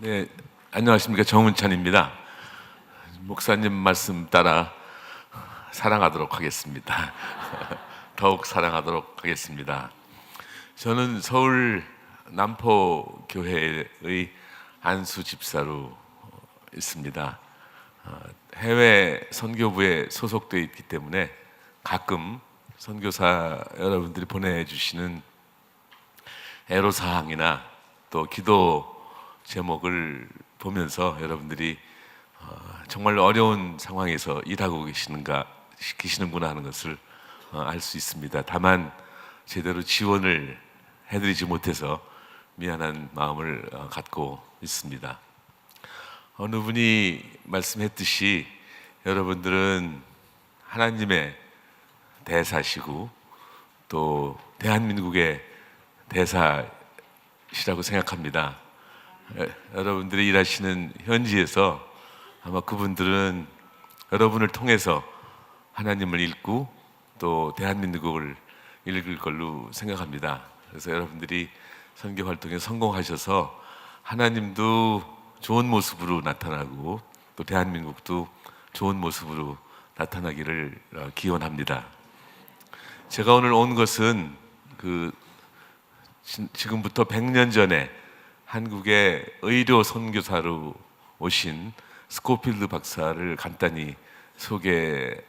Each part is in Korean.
네, 안녕하십니까. 정은찬입니다. 목사님 말씀 따라 사랑하도록 하겠습니다. 더욱 사랑하도록 하겠습니다. 저는 서울 남포교회의 안수 집사로 있습니다. 해외 선교부에 소속되어 있기 때문에 가끔 선교사 여러분들이 보내주시는 애로사항이나 또 기도 제목을 보면서 여러분들이 정말 어려운 상황에서 일하고 계시는구나 하는 것을 알 수 있습니다. 다만 제대로 지원을 해드리지 못해서 미안한 마음을 갖고 있습니다. 어느 분이 말씀했듯이 여러분들은 하나님의 대사시고 또 대한민국의 대사시라고 생각합니다. 여러분들이 일하시는 현지에서 아마 그분들은 여러분을 통해서 하나님을 읽고 또 대한민국을 읽을 걸로 생각합니다. 그래서 여러분들이 선교 활동에 성공하셔서 하나님도 좋은 모습으로 나타나고 또 대한민국도 좋은 모습으로 나타나기를 기원합니다. 제가 오늘 온 것은 지금부터 100년 전에 한국의 의료 선교사로 오신 스코필드 박사를 간단히 소개하고자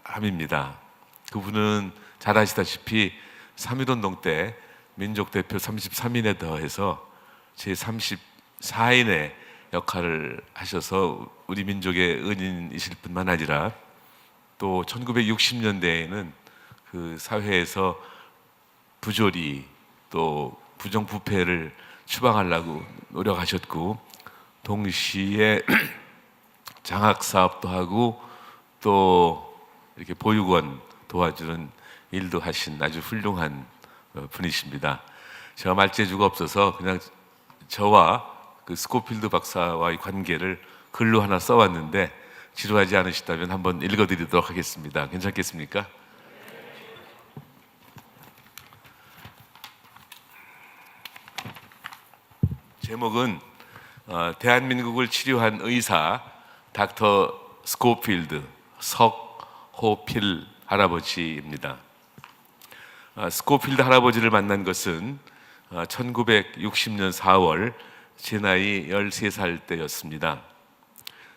함입니다. 그분은 잘 아시다시피 3.1운동 때 민족대표 33인에 더해서 제34인의 역할을 하셔서 우리 민족의 은인이실 뿐만 아니라 또 1960년대에는 그 사회에서 부조리 또 부정부패를 추방하려고 노력하셨고 동시에 장학사업도 하고 또 이렇게 보육원 도와주는 일도 하신 아주 훌륭한 분이십니다. 제가 말재주가 없어서 그냥 저와 그 스코필드 박사와의 관계를 글로 하나 써왔는데 지루하지 않으시다면 한번 읽어드리도록 하겠습니다. 괜찮겠습니까? 제목은 대한민국을 치료한 의사 닥터 스코필드 석호필 할아버지입니다. 스코필드 할아버지를 만난 것은 1960년 4월 제 나이 13살 때였습니다.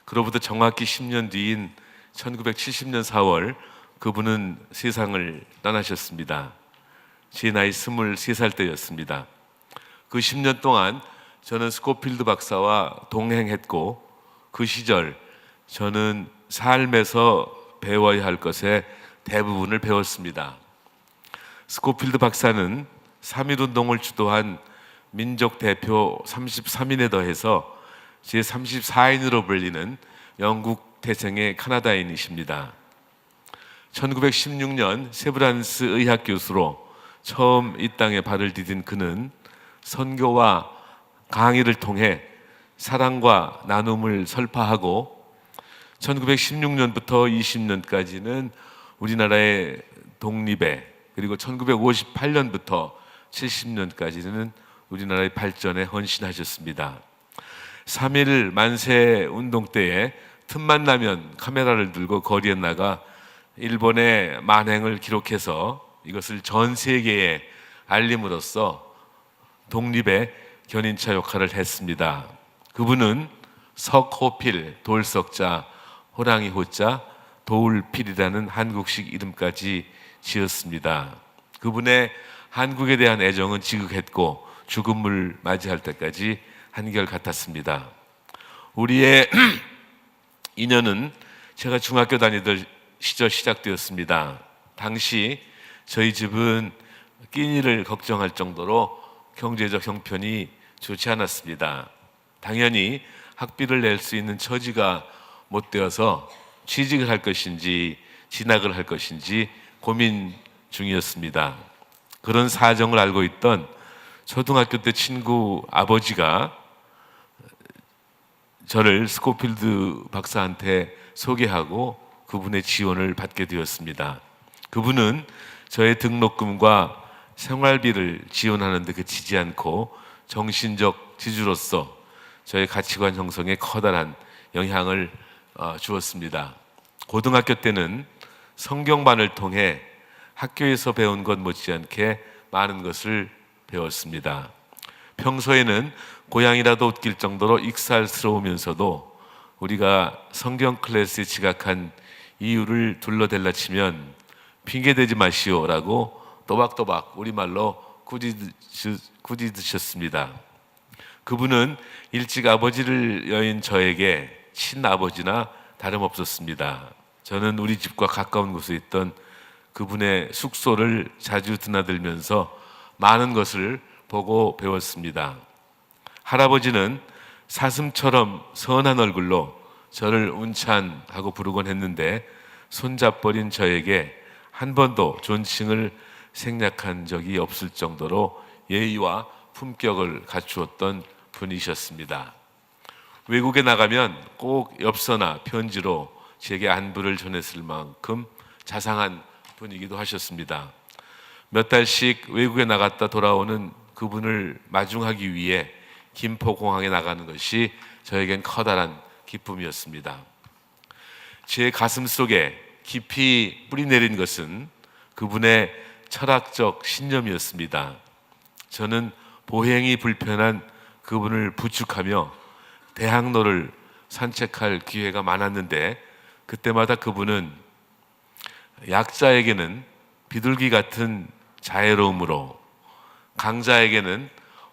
그로부터 정확히 10년 뒤인 1970년 4월 그분은 세상을 떠나셨습니다. 제 나이 23살 때였습니다. 그 10년 동안 저는 스코필드 박사와 동행했고 그 시절 저는 삶에서 배워야 할 것의 대부분을 배웠습니다. 스코필드 박사는 3.1운동을 주도한 민족 대표 33인에 더해서 제34인으로 불리는 영국 태생의 카나다인이십니다. 1916년 세브란스 의학 교수로 처음 이 땅에 발을 디딘 그는 선교와 강의를 통해 사랑과 나눔을 설파하고 1916년부터 20년까지는 우리나라의 독립에 그리고 1958년부터 70년까지는 우리나라의 발전에 헌신하셨습니다. 3.1 만세 운동 때에 틈만 나면 카메라를 들고 거리에 나가 일본의 만행을 기록해서 이것을 전 세계에 알림으로써 독립의 견인차 역할을 했습니다. 그분은 석호필, 돌석자, 호랑이 호자, 도울필이라는 한국식 이름까지 지었습니다. 그분의 한국에 대한 애정은 지극했고 죽음을 맞이할 때까지 한결같았습니다. 우리의 인연은 제가 중학교 다니던 시절 시작되었습니다. 당시 저희 집은 끼니를 걱정할 정도로 경제적 형편이 좋지 않았습니다. 당연히 학비를 낼 수 있는 처지가 못 되어서 취직을 할 것인지 진학을 할 것인지 고민 중이었습니다. 그런 사정을 알고 있던 초등학교 때 친구 아버지가 저를 스코필드 박사한테 소개하고 그분의 지원을 받게 되었습니다. 그분은 저의 등록금과 생활비를 지원하는 데 그치지 않고 정신적 지주로서 저의 가치관 형성에 커다란 영향을 주었습니다. 고등학교 때는 성경반을 통해 학교에서 배운 것 못지않게 많은 것을 배웠습니다. 평소에는 고양이라도 웃길 정도로 익살스러우면서도 우리가 성경 클래스에 지각한 이유를 둘러댈라 치면 핑계대지 마시오라고 또박또박 우리말로 꾸짖으셨습니다. 그분은 일찍 아버지를 여인 저에게 친아버지나 다름없었습니다. 저는 우리 집과 가까운 곳에 있던 그분의 숙소를 자주 드나들면서 많은 것을 보고 배웠습니다. 할아버지는 사슴처럼 선한 얼굴로 저를 운찬하고 부르곤 했는데 손잡버린 저에게 한 번도 존칭을 생략한 적이 없을 정도로 예의와 품격을 갖추었던 분이셨습니다. 외국에 나가면 꼭 엽서나 편지로 제게 안부를 전했을 만큼 자상한 분이기도 하셨습니다. 몇 달씩 외국에 나갔다 돌아오는 그분을 마중하기 위해 김포공항에 나가는 것이 저에겐 커다란 기쁨이었습니다. 제 가슴 속에 깊이 뿌리내린 것은 그분의 철학적 신념이었습니다. 저는 보행이 불편한 그분을 부축하며 대학로를 산책할 기회가 많았는데 그때마다 그분은 약자에게는 비둘기 같은 자애로움으로 강자에게는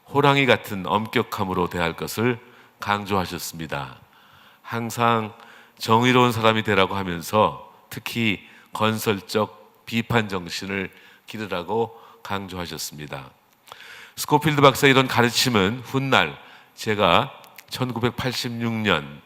호랑이 같은 엄격함으로 대할 것을 강조하셨습니다. 항상 정의로운 사람이 되라고 하면서 특히 건설적 비판 정신을 기르라고 강조하셨습니다. 스코필드 박사의 이런 가르침은 훗날 제가 1986년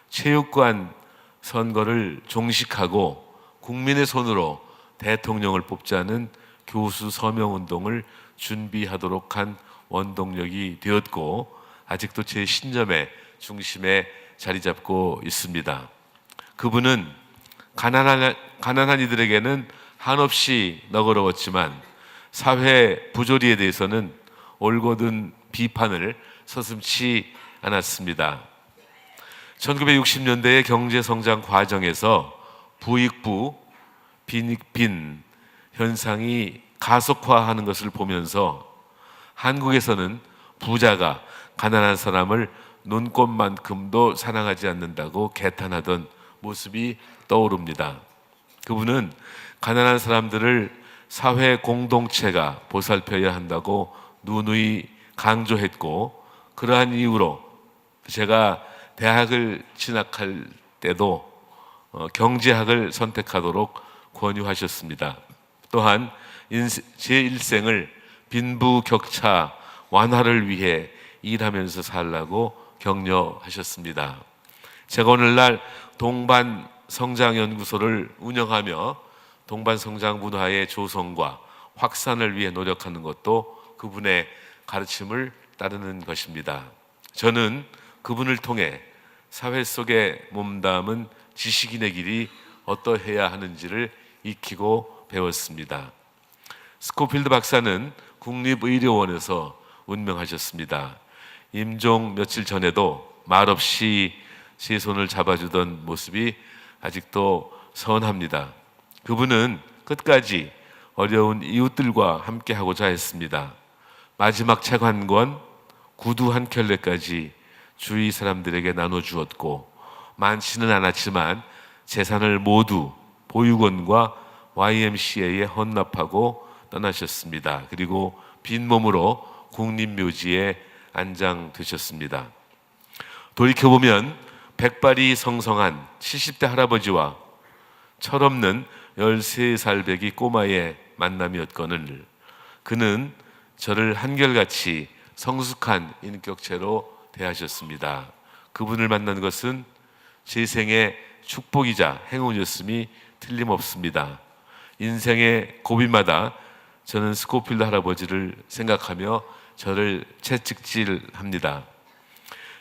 체육관 선거를 종식하고 국민의 손으로 대통령을 뽑자는 교수 서명운동을 준비하도록 한 원동력이 되었고 아직도 제 신념의 중심에 자리 잡고 있습니다. 그분은 가난한 이들에게는 한없이 너그러웠지만 사회 부조리에 대해서는 올곧은 비판을 서슴지 않았습니다. 1960년대의 경제성장 과정에서 부익부, 빈익빈 현상이 가속화하는 것을 보면서 한국에서는 부자가 가난한 사람을 눈꼽만큼도 사랑하지 않는다고 개탄하던 모습이 떠오릅니다. 그분은 가난한 사람들을 사회 공동체가 보살펴야 한다고 누누이 강조했고 그러한 이유로 제가 대학을 진학할 때도 경제학을 선택하도록 권유하셨습니다. 또한 제 일생을 빈부격차 완화를 위해 일하면서 살라고 격려하셨습니다. 제가 오늘날 동반성장연구소를 운영하며 동반성장 문화의 조성과 확산을 위해 노력하는 것도 그분의 가르침을 따르는 것입니다. 저는 그분을 통해 사회 속에 몸담은 지식인의 길이 어떠해야 하는지를 익히고 배웠습니다. 스코필드 박사는 국립의료원에서 운명하셨습니다. 임종 며칠 전에도 말없이 제 손을 잡아주던 모습이 아직도 선합니다. 그분은 끝까지 어려운 이웃들과 함께 하고자 했습니다. 마지막 책 한 권, 구두 한 켤레까지 주위 사람들에게 나눠주었고 많지는 않았지만 재산을 모두 보육원과 YMCA에 헌납하고 떠나셨습니다. 그리고 빈몸으로 국립묘지에 안장되셨습니다. 돌이켜보면 백발이 성성한 70대 할아버지와 철없는 13살 배기 꼬마의 만남이었거늘 그는 저를 한결같이 성숙한 인격체로 대하셨습니다. 그분을 만난 것은 제 생의 축복이자 행운이었음이 틀림없습니다. 인생의 고비마다 저는 스코필드 할아버지를 생각하며 저를 채찍질합니다.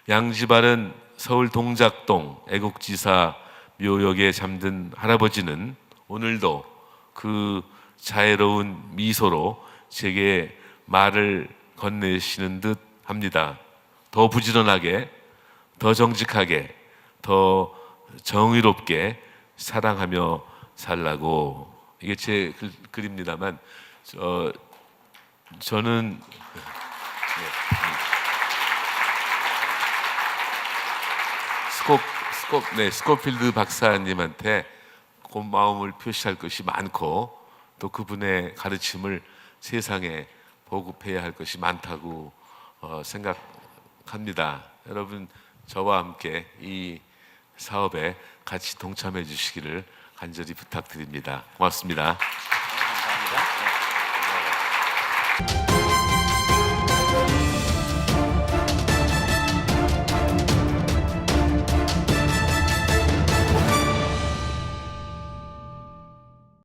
양지바른 서울 동작동 애국지사 묘역에 잠든 할아버지는 오늘도 그 자애로운 미소로 제게 말을 건네시는 듯 합니다. 더 부지런하게, 더 정직하게, 더 정의롭게 사랑하며 살라고. 이게 제 글입니다만, 저는 스코필드 박사님한테 고마움을 표시할 것이 많고, 또 그분의 가르침을 세상에 보급해야 할 것이 많다고 생각합니다. 여러분, 저와 함께 이 사업에 같이 동참해 주시기를 간절히 부탁드립니다. 고맙습니다.